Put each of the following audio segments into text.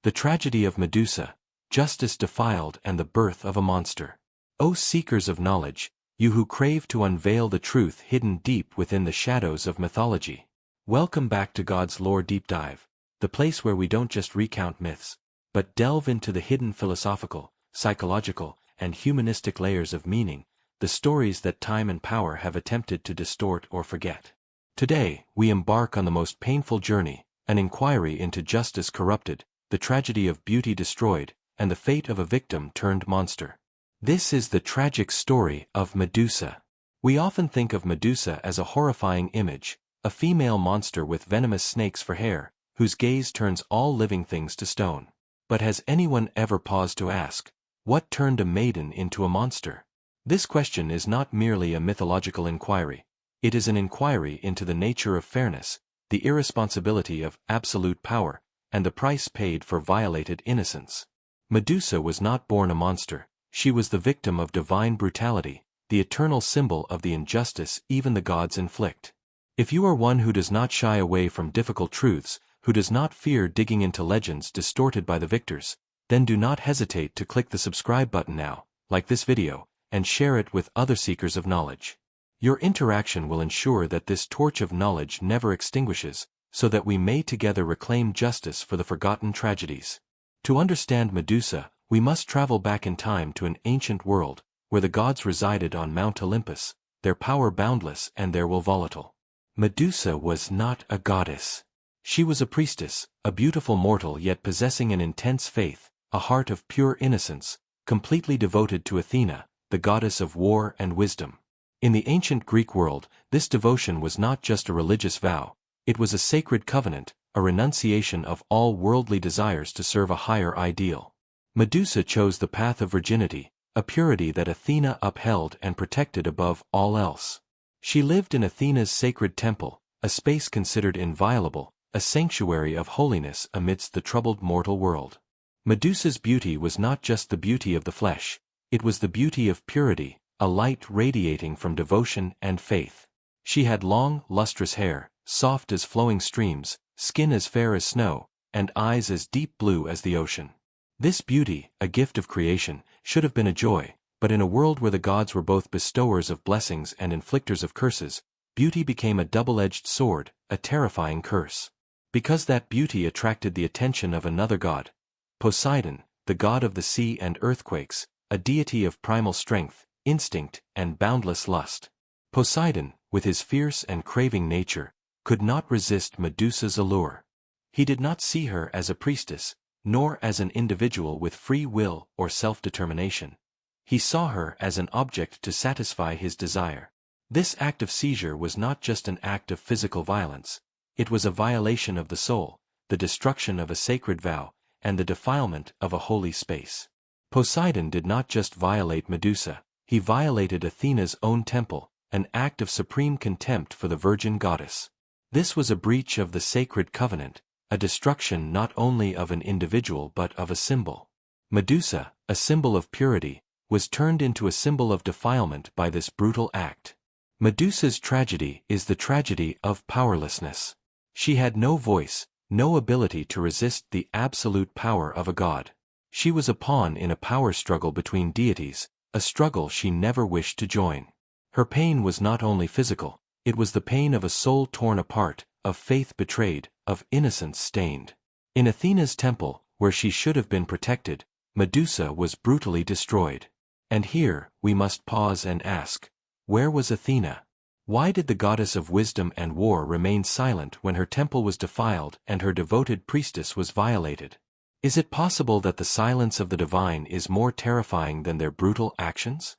The tragedy of Medusa, justice defiled and the birth of a monster. O seekers of knowledge, you who crave to unveil the truth hidden deep within the shadows of mythology. Welcome back to God's Lore Deep Dive, the place where we don't just recount myths, but delve into the hidden philosophical, psychological, and humanistic layers of meaning, the stories that time and power have attempted to distort or forget. Today, we embark on the most painful journey, an inquiry into justice corrupted, the tragedy of beauty destroyed, and the fate of a victim turned monster. This is the tragic story of Medusa. We often think of Medusa as a horrifying image, a female monster with venomous snakes for hair, whose gaze turns all living things to stone. But has anyone ever paused to ask, what turned a maiden into a monster? This question is not merely a mythological inquiry. It is an inquiry into the nature of fairness, the irresponsibility of absolute power, and the price paid for violated innocence. Medusa was not born a monster, she was the victim of divine brutality, the eternal symbol of the injustice even the gods inflict. If you are one who does not shy away from difficult truths, who does not fear digging into legends distorted by the victors, then do not hesitate to click the subscribe button now, like this video, and share it with other seekers of knowledge. Your interaction will ensure that this torch of knowledge never extinguishes, so that we may together reclaim justice for the forgotten tragedies. To understand Medusa, we must travel back in time to an ancient world, where the gods resided on Mount Olympus, their power boundless and their will volatile. Medusa was not a goddess. She was a priestess, a beautiful mortal yet possessing an intense faith, a heart of pure innocence, completely devoted to Athena, the goddess of war and wisdom. In the ancient Greek world, this devotion was not just a religious vow, it was a sacred covenant, a renunciation of all worldly desires to serve a higher ideal. Medusa chose the path of virginity, a purity that Athena upheld and protected above all else. She lived in Athena's sacred temple, a space considered inviolable, a sanctuary of holiness amidst the troubled mortal world. Medusa's beauty was not just the beauty of the flesh, it was the beauty of purity, a light radiating from devotion and faith. She had long, lustrous hair, soft as flowing streams, skin as fair as snow, and eyes as deep blue as the ocean. This beauty, a gift of creation, should have been a joy, but in a world where the gods were both bestowers of blessings and inflictors of curses, beauty became a double-edged sword, a terrifying curse. Because that beauty attracted the attention of another god, Poseidon, the god of the sea and earthquakes, a deity of primal strength, instinct, and boundless lust. Poseidon, with his fierce and craving nature, could not resist Medusa's allure. He did not see her as a priestess, nor as an individual with free will or self-determination. He saw her as an object to satisfy his desire. This act of seizure was not just an act of physical violence, it was a violation of the soul, the destruction of a sacred vow, and the defilement of a holy space. Poseidon did not just violate Medusa, he violated Athena's own temple, an act of supreme contempt for the virgin goddess. This was a breach of the sacred covenant, a destruction not only of an individual but of a symbol. Medusa, a symbol of purity, was turned into a symbol of defilement by this brutal act. Medusa's tragedy is the tragedy of powerlessness. She had no voice, no ability to resist the absolute power of a god. She was a pawn in a power struggle between deities, a struggle she never wished to join. Her pain was not only physical, it was the pain of a soul torn apart, of faith betrayed, of innocence stained. In Athena's temple, where she should have been protected, Medusa was brutally destroyed. And here, we must pause and ask, where was Athena? Why did the goddess of wisdom and war remain silent when her temple was defiled and her devoted priestess was violated? Is it possible that the silence of the divine is more terrifying than their brutal actions?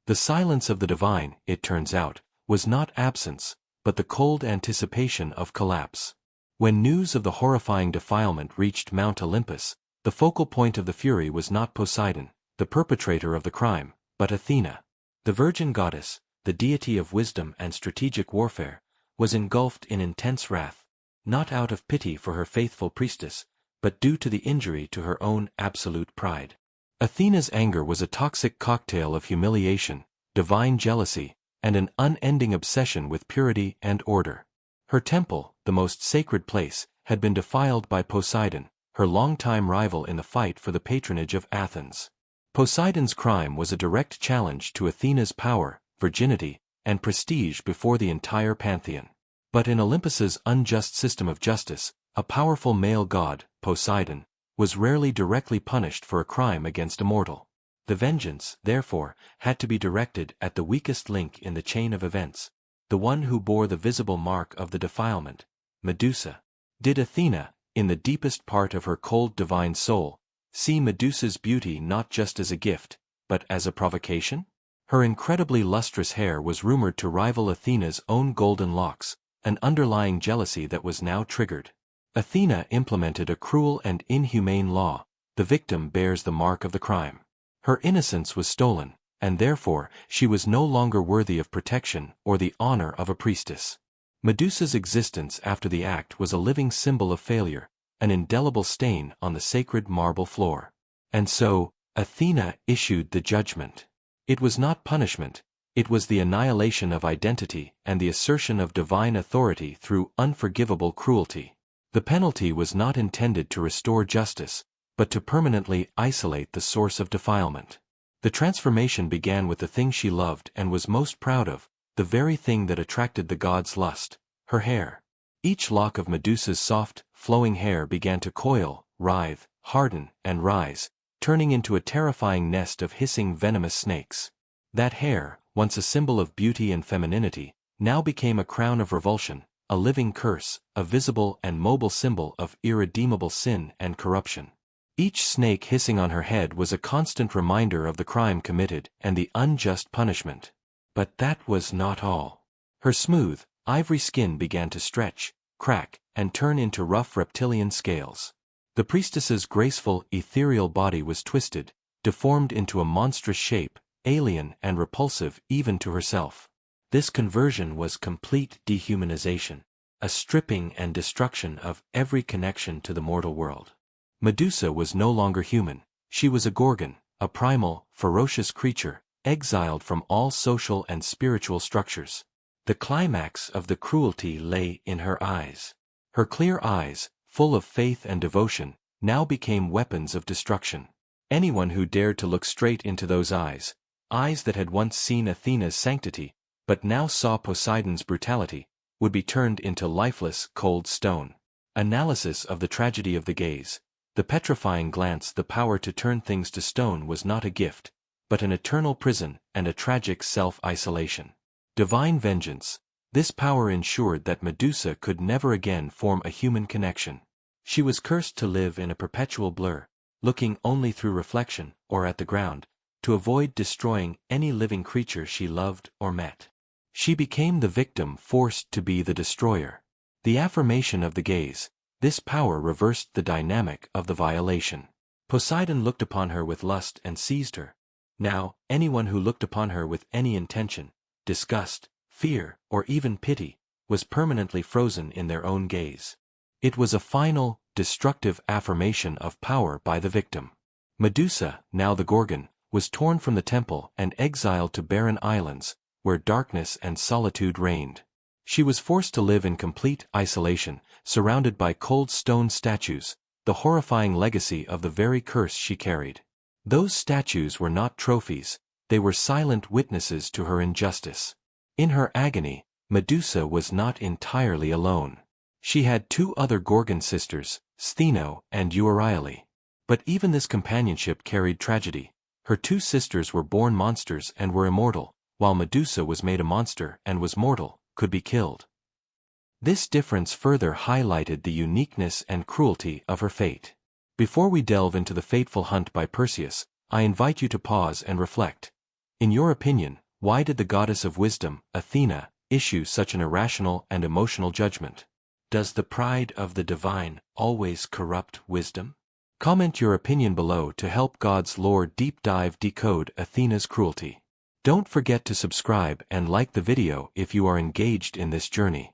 The silence of the divine, it turns out, was not absence, but the cold anticipation of collapse. When news of the horrifying defilement reached Mount Olympus, the focal point of the fury was not Poseidon, the perpetrator of the crime, but Athena. The virgin goddess, the deity of wisdom and strategic warfare, was engulfed in intense wrath, not out of pity for her faithful priestess, but due to the injury to her own absolute pride. Athena's anger was a toxic cocktail of humiliation, divine jealousy, and an unending obsession with purity and order. Her temple, the most sacred place, had been defiled by Poseidon, her longtime rival in the fight for the patronage of Athens. Poseidon's crime was a direct challenge to Athena's power, virginity, and prestige before the entire pantheon. But in Olympus's unjust system of justice, a powerful male god, Poseidon, was rarely directly punished for a crime against a mortal. The vengeance, therefore, had to be directed at the weakest link in the chain of events, the one who bore the visible mark of the defilement, Medusa. Did Athena, in the deepest part of her cold divine soul, see Medusa's beauty not just as a gift, but as a provocation? Her incredibly lustrous hair was rumored to rival Athena's own golden locks, an underlying jealousy that was now triggered. Athena implemented a cruel and inhumane law: the victim bears the mark of the crime. Her innocence was stolen, and therefore she was no longer worthy of protection or the honor of a priestess. Medusa's existence after the act was a living symbol of failure, an indelible stain on the sacred marble floor. And so, Athena issued the judgment. It was not punishment, it was the annihilation of identity and the assertion of divine authority through unforgivable cruelty. The penalty was not intended to restore justice, but to permanently isolate the source of defilement. The transformation began with the thing she loved and was most proud of, the very thing that attracted the gods' lust: her hair. Each lock of Medusa's soft, flowing hair began to coil, writhe, harden, and rise, turning into a terrifying nest of hissing venomous snakes. That hair, once a symbol of beauty and femininity, now became a crown of revulsion, a living curse, a visible and mobile symbol of irredeemable sin and corruption. Each snake hissing on her head was a constant reminder of the crime committed and the unjust punishment. But that was not all. Her smooth, ivory skin began to stretch, crack, and turn into rough reptilian scales. The priestess's graceful, ethereal body was twisted, deformed into a monstrous shape, alien and repulsive even to herself. This conversion was complete dehumanization, a stripping and destruction of every connection to the mortal world. Medusa was no longer human, she was a Gorgon, a primal, ferocious creature, exiled from all social and spiritual structures. The climax of the cruelty lay in her eyes. Her clear eyes, full of faith and devotion, now became weapons of destruction. Anyone who dared to look straight into those eyes, eyes that had once seen Athena's sanctity, but now saw Poseidon's brutality, would be turned into lifeless, cold stone. Analysis of the tragedy of the gaze. The petrifying glance. The power to turn things to stone was not a gift, but an eternal prison and a tragic self-isolation. Divine vengeance. This power ensured that Medusa could never again form a human connection. She was cursed to live in a perpetual blur, looking only through reflection or at the ground, to avoid destroying any living creature she loved or met. She became the victim forced to be the destroyer. The affirmation of the gaze. This power reversed the dynamic of the violation. Poseidon looked upon her with lust and seized her. Now, anyone who looked upon her with any intention, disgust, fear, or even pity, was permanently frozen in their own gaze. It was a final, destructive affirmation of power by the victim. Medusa, now the Gorgon, was torn from the temple and exiled to barren islands, where darkness and solitude reigned. She was forced to live in complete isolation, surrounded by cold stone statues, the horrifying legacy of the very curse she carried. Those statues were not trophies, they were silent witnesses to her injustice. In her agony, Medusa was not entirely alone. She had two other Gorgon sisters, Stheno and Euryale. But even this companionship carried tragedy. Her two sisters were born monsters and were immortal, while Medusa was made a monster and was mortal, could be killed. This difference further highlighted the uniqueness and cruelty of her fate. Before we delve into the fateful hunt by Perseus, I invite you to pause and reflect. In your opinion, why did the goddess of wisdom, Athena, issue such an irrational and emotional judgment? Does the pride of the divine always corrupt wisdom? Comment your opinion below to help God's lore deep dive decode Athena's cruelty. Don't forget to subscribe and like the video if you are engaged in this journey.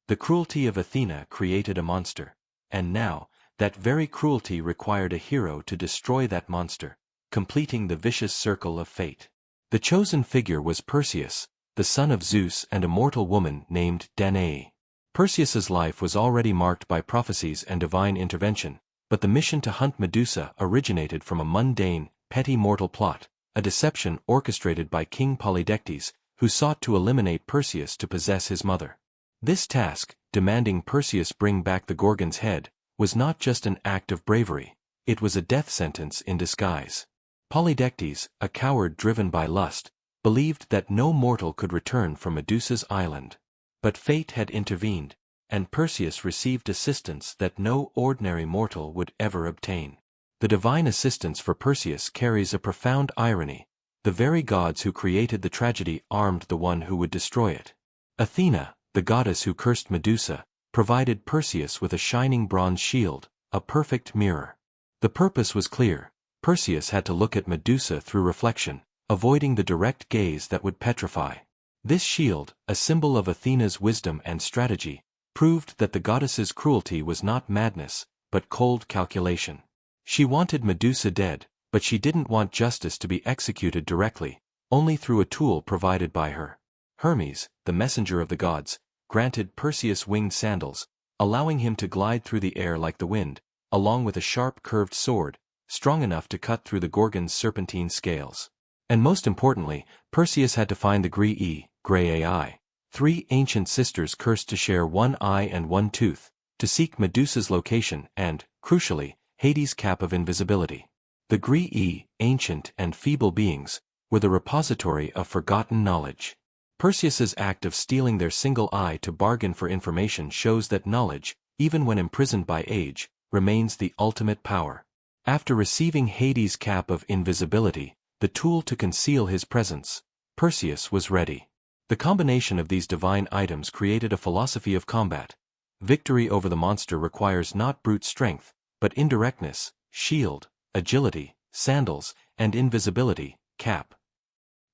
The cruelty of Athena created a monster, and now, that very cruelty required a hero to destroy that monster, completing the vicious circle of fate. The chosen figure was Perseus, the son of Zeus and a mortal woman named Danae. Perseus's life was already marked by prophecies and divine intervention, but the mission to hunt Medusa originated from a mundane, petty mortal plot, a deception orchestrated by King Polydectes, who sought to eliminate Perseus to possess his mother. This task, demanding Perseus bring back the Gorgon's head, was not just an act of bravery, it was a death sentence in disguise. Polydectes, a coward driven by lust, believed that no mortal could return from Medusa's island. But fate had intervened, and Perseus received assistance that no ordinary mortal would ever obtain. The divine assistance for Perseus carries a profound irony. The very gods who created the tragedy armed the one who would destroy it. Athena, the goddess who cursed Medusa, provided Perseus with a shining bronze shield, a perfect mirror. The purpose was clear. Perseus had to look at Medusa through reflection, avoiding the direct gaze that would petrify. This shield, a symbol of Athena's wisdom and strategy, proved that the goddess's cruelty was not madness, but cold calculation. She wanted Medusa dead, but she didn't want justice to be executed directly, only through a tool provided by her. Hermes, the messenger of the gods, granted Perseus winged sandals, allowing him to glide through the air like the wind, along with a sharp curved sword, strong enough to cut through the Gorgon's serpentine scales. And most importantly, Perseus had to find the Grey Ai, three ancient sisters cursed to share one eye and one tooth, to seek Medusa's location and, crucially, Hades' cap of invisibility. The Grey, ancient and feeble beings, were the repository of forgotten knowledge. Perseus's act of stealing their single eye to bargain for information shows that knowledge, even when imprisoned by age, remains the ultimate power. After receiving Hades' cap of invisibility, the tool to conceal his presence, Perseus was ready. The combination of these divine items created a philosophy of combat. Victory over the monster requires not brute strength, but indirectness, shield, agility, sandals, and invisibility, cap.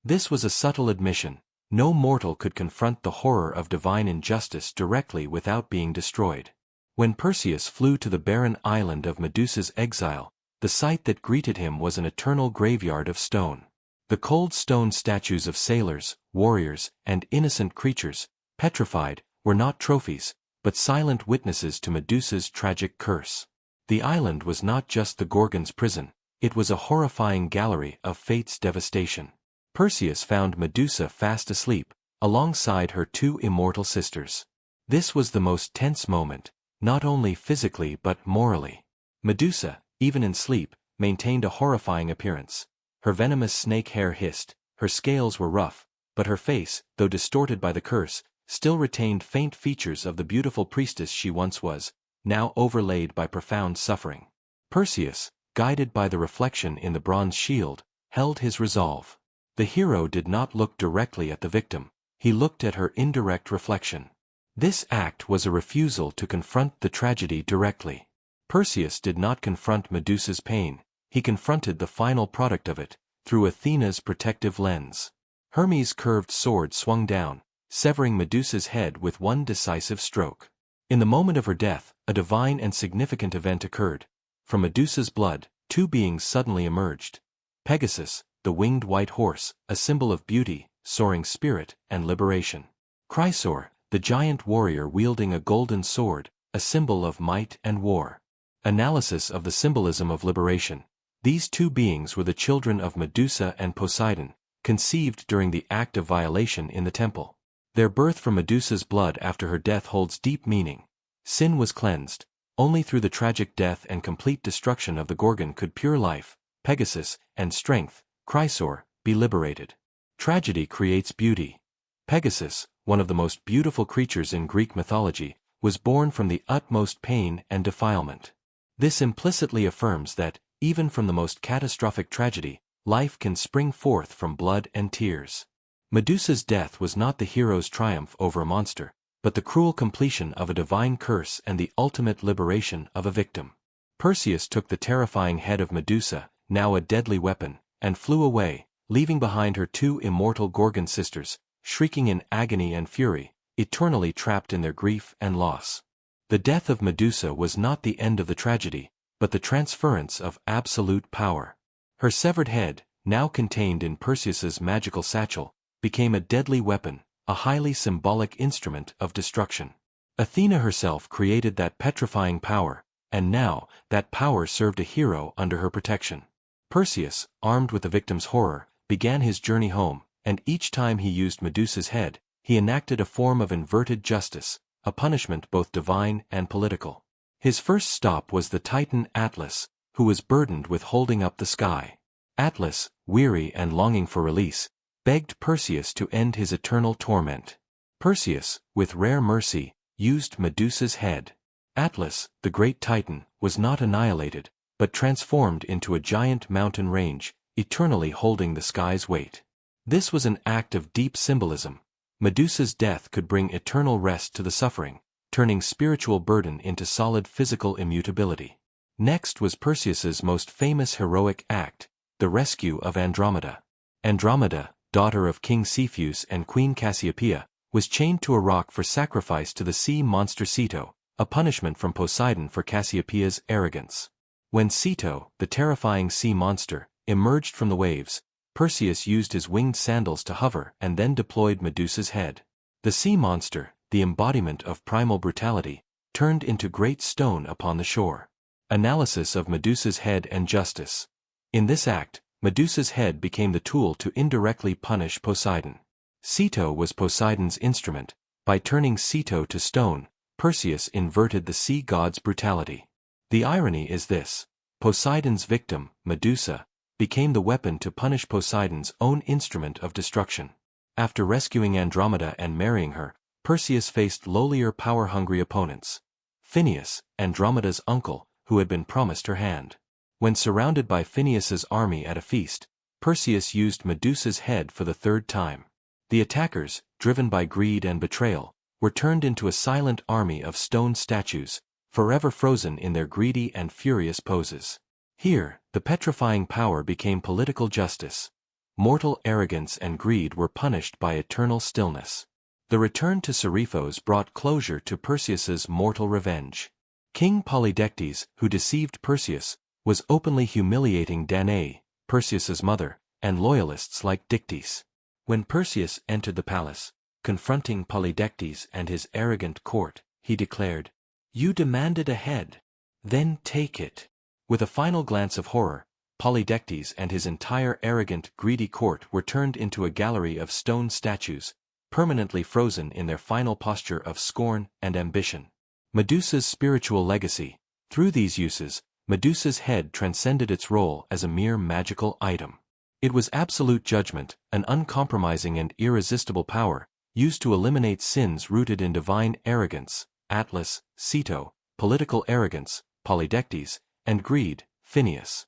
This was a subtle admission. No mortal could confront the horror of divine injustice directly without being destroyed. When Perseus flew to the barren island of Medusa's exile, the sight that greeted him was an eternal graveyard of stone. The cold stone statues of sailors, warriors, and innocent creatures, petrified, were not trophies, but silent witnesses to Medusa's tragic curse. The island was not just the Gorgon's prison, it was a horrifying gallery of fate's devastation. Perseus found Medusa fast asleep, alongside her two immortal sisters. This was the most tense moment, not only physically but morally. Medusa, even in sleep, maintained a horrifying appearance. Her venomous snake hair hissed, her scales were rough, but her face, though distorted by the curse, still retained faint features of the beautiful priestess she once was, now overlaid by profound suffering. Perseus, guided by the reflection in the bronze shield, held his resolve. The hero did not look directly at the victim, he looked at her indirect reflection. This act was a refusal to confront the tragedy directly. Perseus did not confront Medusa's pain, he confronted the final product of it, through Athena's protective lens. Hermes' curved sword swung down, severing Medusa's head with one decisive stroke. In the moment of her death, a divine and significant event occurred. From Medusa's blood, two beings suddenly emerged. Pegasus, the winged white horse, a symbol of beauty, soaring spirit, and liberation. Chrysaor, the giant warrior wielding a golden sword, a symbol of might and war. Analysis of the symbolism of liberation. These two beings were the children of Medusa and Poseidon, conceived during the act of violation in the temple. Their birth from Medusa's blood after her death holds deep meaning. Sin was cleansed. Only through the tragic death and complete destruction of the Gorgon could pure life, Pegasus, and strength, Chrysaor, be liberated. Tragedy creates beauty. Pegasus, one of the most beautiful creatures in Greek mythology, was born from the utmost pain and defilement. This implicitly affirms that, even from the most catastrophic tragedy, life can spring forth from blood and tears. Medusa's death was not the hero's triumph over a monster, but the cruel completion of a divine curse and the ultimate liberation of a victim. Perseus took the terrifying head of Medusa, now a deadly weapon, and flew away, leaving behind her two immortal Gorgon sisters, shrieking in agony and fury, eternally trapped in their grief and loss. The death of Medusa was not the end of the tragedy, but the transference of absolute power. Her severed head, now contained in Perseus's magical satchel, became a deadly weapon, a highly symbolic instrument of destruction. Athena herself created that petrifying power, and now, that power served a hero under her protection. Perseus, armed with the victim's horror, began his journey home, and each time he used Medusa's head, he enacted a form of inverted justice, a punishment both divine and political. His first stop was the Titan Atlas, who was burdened with holding up the sky. Atlas, weary and longing for release, begged Perseus to end his eternal torment. Perseus, with rare mercy, used Medusa's head. Atlas, the great Titan, was not annihilated, but transformed into a giant mountain range, eternally holding the sky's weight. This was an act of deep symbolism. Medusa's death could bring eternal rest to the suffering, turning spiritual burden into solid physical immutability. Next was Perseus's most famous heroic act, the rescue of Andromeda. Andromeda, daughter of King Cepheus and Queen Cassiopeia, was chained to a rock for sacrifice to the sea monster Ceto, a punishment from Poseidon for Cassiopeia's arrogance. When Ceto, the terrifying sea monster, emerged from the waves, Perseus used his winged sandals to hover and then deployed Medusa's head. The sea monster, the embodiment of primal brutality, turned into great stone upon the shore. Analysis of Medusa's head and justice. In this act, Medusa's head became the tool to indirectly punish Poseidon. Ceto was Poseidon's instrument. By turning Ceto to stone, Perseus inverted the sea god's brutality. The irony is this: Poseidon's victim, Medusa, became the weapon to punish Poseidon's own instrument of destruction. After rescuing Andromeda and marrying her, Perseus faced lowlier power-hungry opponents. Phineus, Andromeda's uncle, who had been promised her hand. When surrounded by Phineus's army at a feast, Perseus used Medusa's head for the third time. The attackers, driven by greed and betrayal, were turned into a silent army of stone statues, forever frozen in their greedy and furious poses. Here, the petrifying power became political justice. Mortal arrogance and greed were punished by eternal stillness. The return to Seriphos brought closure to Perseus's mortal revenge. King Polydectes, who deceived Perseus, was openly humiliating Danae, Perseus's mother, and loyalists like Dictys. When Perseus entered the palace, confronting Polydectes and his arrogant court, he declared, "You demanded a head. Then take it." With a final glance of horror, Polydectes and his entire arrogant, greedy court were turned into a gallery of stone statues, permanently frozen in their final posture of scorn and ambition. Medusa's spiritual legacy. Through these uses, Medusa's head transcended its role as a mere magical item. It was absolute judgment, an uncompromising and irresistible power, used to eliminate sins rooted in divine arrogance, Atlas, Ceto, political arrogance, Polydectes, and greed, Phineus.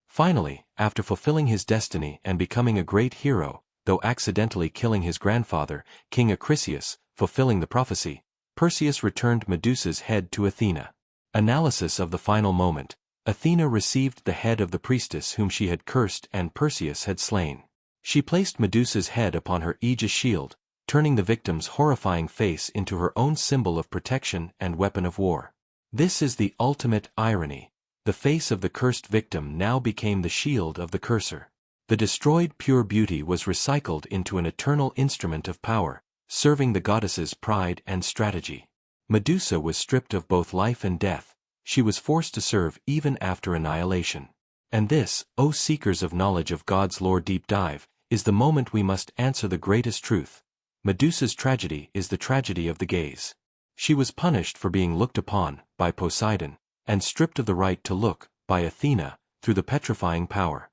Finally, after fulfilling his destiny and becoming a great hero, though accidentally killing his grandfather, King Acrisius, fulfilling the prophecy, Perseus returned Medusa's head to Athena. Analysis of the final moment. Athena received the head of the priestess whom she had cursed and Perseus had slain. She placed Medusa's head upon her aegis shield, turning the victim's horrifying face into her own symbol of protection and weapon of war. This is the ultimate irony. The face of the cursed victim now became the shield of the curser. The destroyed pure beauty was recycled into an eternal instrument of power, serving the goddess's pride and strategy. Medusa was stripped of both life and death. She was forced to serve even after annihilation. And this, O seekers of knowledge of God's lore deep dive, is the moment we must answer the greatest truth. Medusa's tragedy is the tragedy of the gaze. She was punished for being looked upon, by Poseidon, and stripped of the right to look, by Athena, through the petrifying power.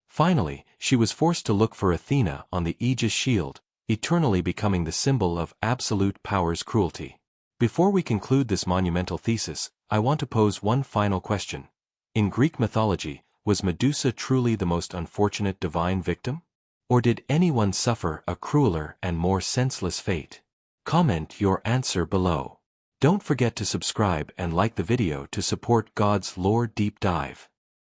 Finally, she was forced to look for Athena on the aegis shield, eternally becoming the symbol of absolute power's cruelty. Before we conclude this monumental thesis, I want to pose one final question. In Greek mythology, was Medusa truly the most unfortunate divine victim? Or did anyone suffer a crueler and more senseless fate? Comment your answer below. Don't forget to subscribe and like the video to support God's lore deep dive.